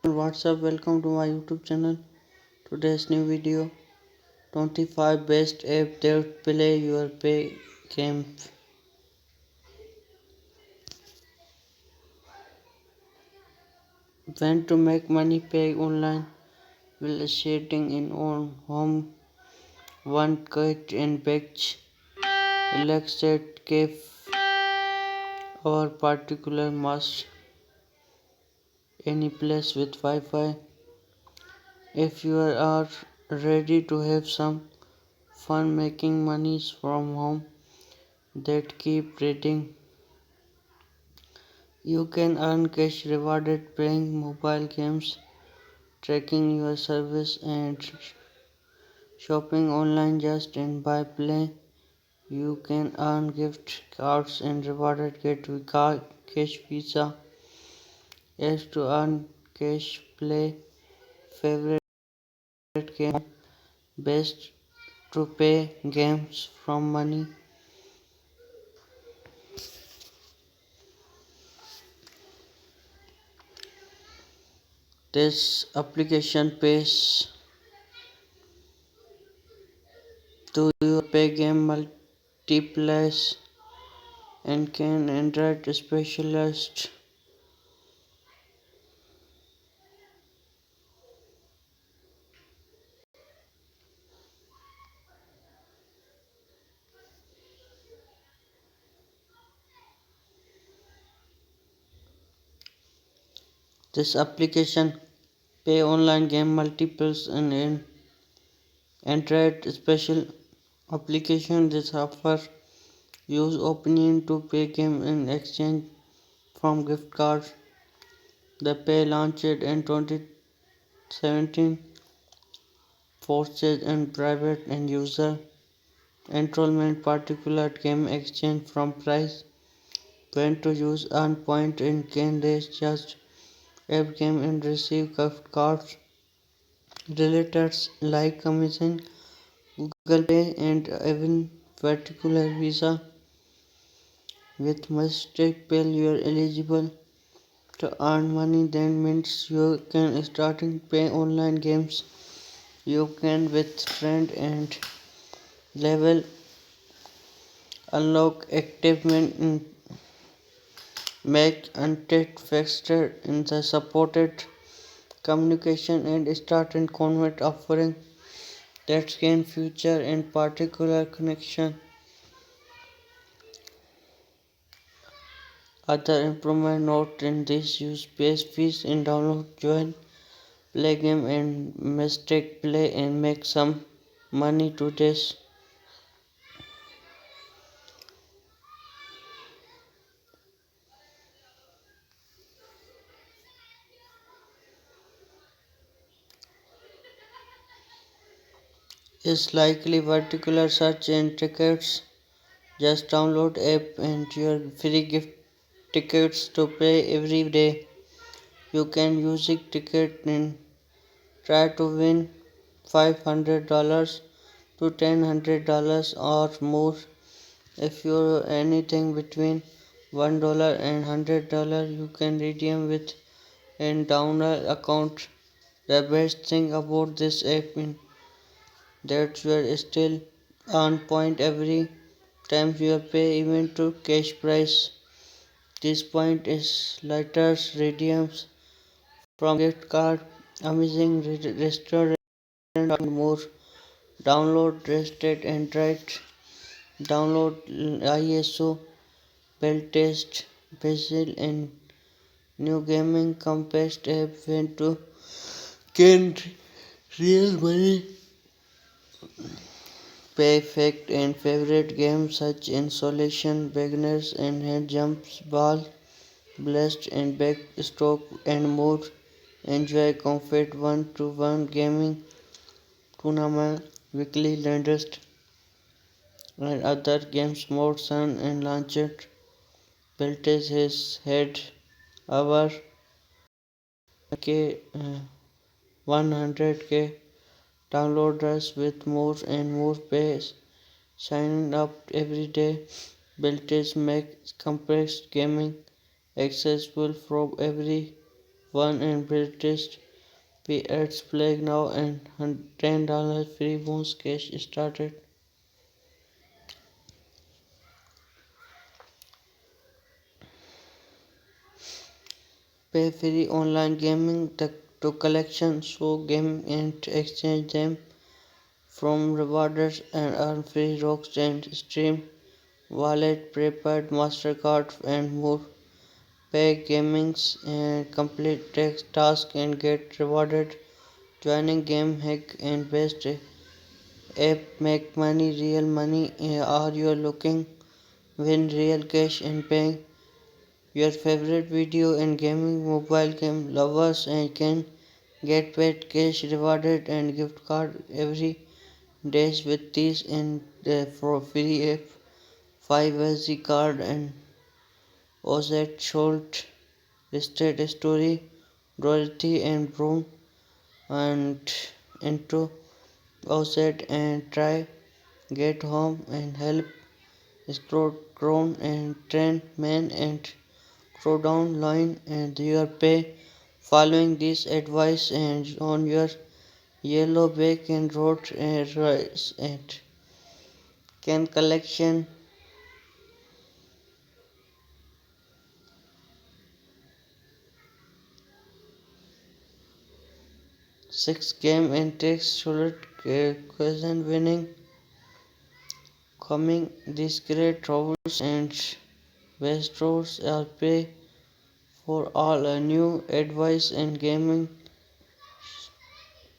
What's up? Welcome to my YouTube channel. Today's new video: 25 best app that play your pay game. When to make money pay online while sitting in own home, one cut and beach, relaxed cafe, or particular must any place with Wi-Fi. If you are ready to have some fun making money from home, that keep reading. You can earn cash rewarded playing mobile games, tracking your service, and shopping online. Just in by play. You can earn gift cards and rewarded get cash pizza. As to earn cash, play favorite game. Best to pay games from money. This application pays to your pay game multiplies and can Android specialist. This application pay online game multiples and Android special application. This offer use opinion to pay game in exchange from gift cards. The pay launched in 2017, forces and private and user enrollment particular game exchange from price. When to use earn point and can raise just app game and receive gift cards. Relators like Amazon, Google Pay, and even particular Visa. With mistake pay, you are eligible to earn money. That means you can starting pay online games. You can with friend and level unlock achievement and make untapped faster in the supported communication and start and convert offering that can future and particular connection. Other improvement note in this use space fees in download join play game and mistake play and make some money to this. Is likely particular search and tickets. Just download app and your free gift tickets to play every day. You can use it ticket and try to win $500 to $1,000 or more. If you're anything between $1 and $100, you can redeem with a downer account. The best thing about this app is that you are still on point every time you pay even to cash price. This point is letters redeems from gift card, amazing restaurant and more. Download Rashid and write. Download ISO, Beltest, Basil and new gaming compact app when to gain real money. Pay fact and favorite games such insulation, beginners and head jumps, ball, blast and backstroke and more. Enjoy comfort one-to-one gaming tournament, weekly latest and other games more sun and launched. Built his head over K 100K downloaders with more and more pace. Signing up every day. Built makes complex gaming accessible from every one and British P play now and $10 free bonus cash started. Pay free online gaming to collection show game and exchange them from rewarders and earn free rocks and stream wallet prepaid MasterCard and more. Pay gamings and complete task and get rewarded. Joining game hack and best app make money real money. Are you looking win real cash and paying your favorite video and gaming mobile game lovers and can get paid cash rewarded and gift card every days with these in the for free app 5 card and OZ Schultz listed story Dorothy and Brown and into OZ and try get home and help scroll crown and train man and throw down line and your pay following this advice and on your yellow back and road and rice and can collection 6 game and takes solid question winning coming these great troubles and best roads are pay for all a new advice and gaming.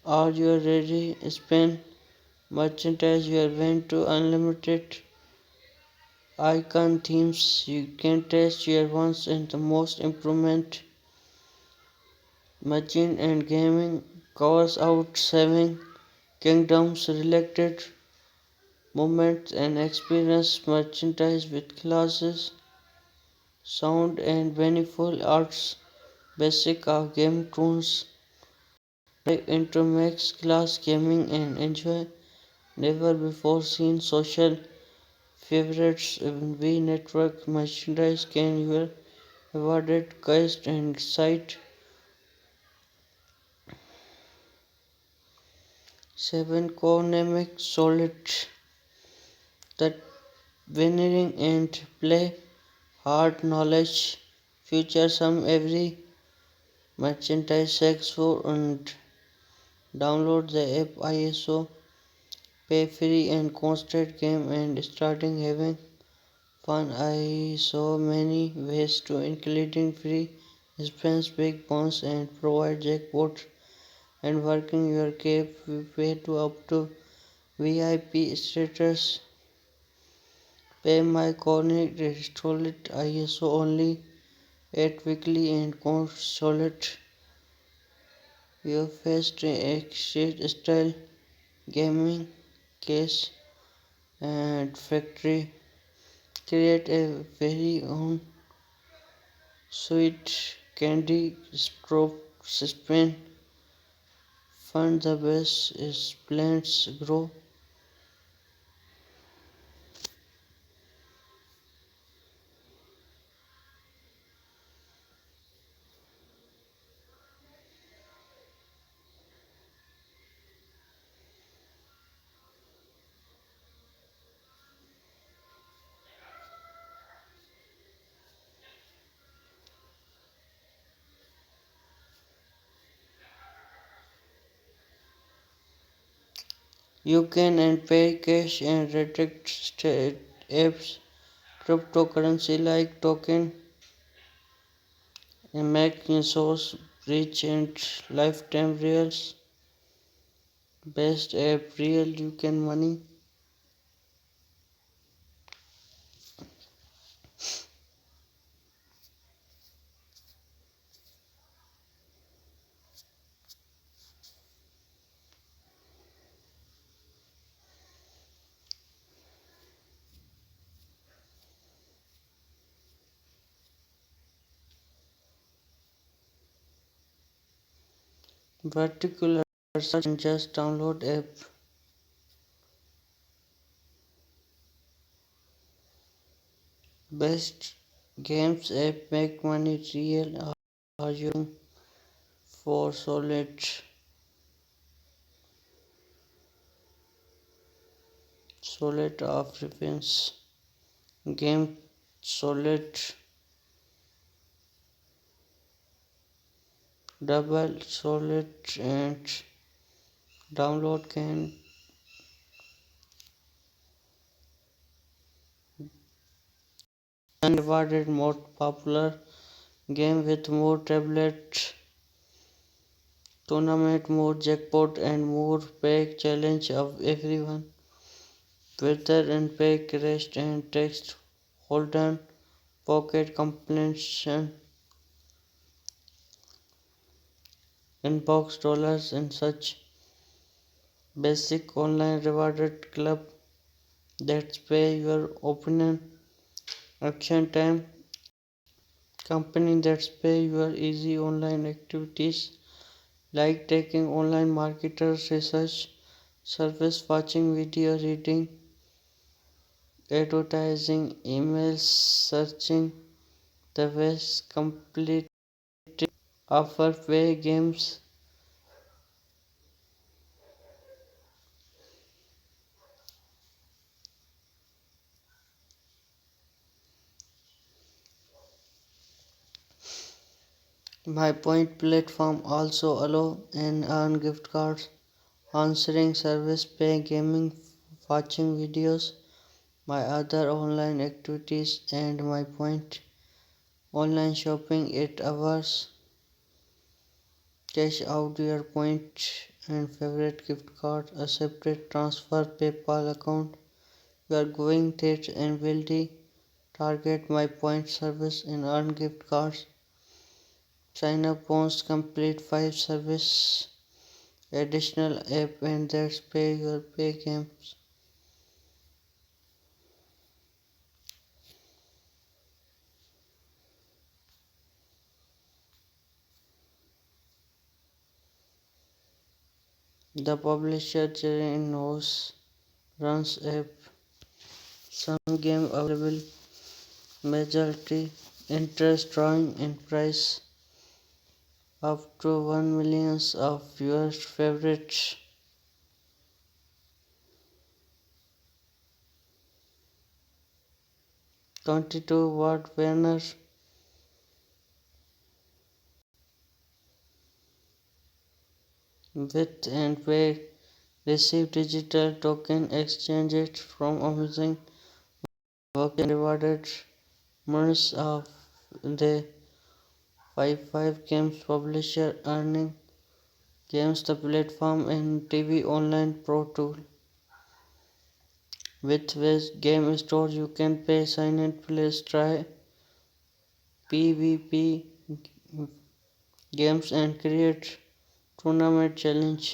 Are you ready? Spend merchandise you are went to unlimited icon themes. You can test your ones and the most improvement machine and gaming covers out 7 kingdoms selected moments and experience merchandise with classes, sound and meaningful arts. Basic of game tunes. Dive into max class gaming and enjoy never before seen social favorites V network merchandise can you awarded cast and site 7 solid that winning and play hard knowledge future some every merchandise sex for and download the app ISO pay free and constant game and starting having fun. I saw many ways to including free spins, big bonus and provide jackpot and working your cap pay to up to VIP status. Pay my chronic solid ISO only 8 weekly and solid your first exit style gaming case and factory create a very own sweet candy stroke spin fund the best is plants grow. You can and pay cash and redirect apps cryptocurrency like token and make source rich and lifetime reals best app real you can money. Particular search and just download app best games app make money real are you for solid of defense. Game solid double solid and download can rewarded more popular game with more tablet tournament, more jackpot and more pack challenge of everyone. Weather and pack rest and text holden pocket completion inbox dollars and such basic online rewarded club that pay your opinion action time company that pay your easy online activities like taking online marketers research service watching video reading advertising emails searching the best complete offer pay games. My point platform also allow and earn gift cards answering service pay gaming watching videos my other online activities and my point online shopping 8 hours cash out your point and favorite gift card accepted transfer PayPal account you are going there and will target my point service and earn gift cards sign up post complete 5 service additional app and that's pay your pay games. The publisher Cherry knows runs app some game available majority interest drawing in price up to 1 millions of your favorites 22-watt banner with and pay receive digital token exchange it from Amazon work and rewarded months of the 5 games publisher earning games the platform and TV online pro tool with which game store you can pay sign and play try PvP games and create tournament challenge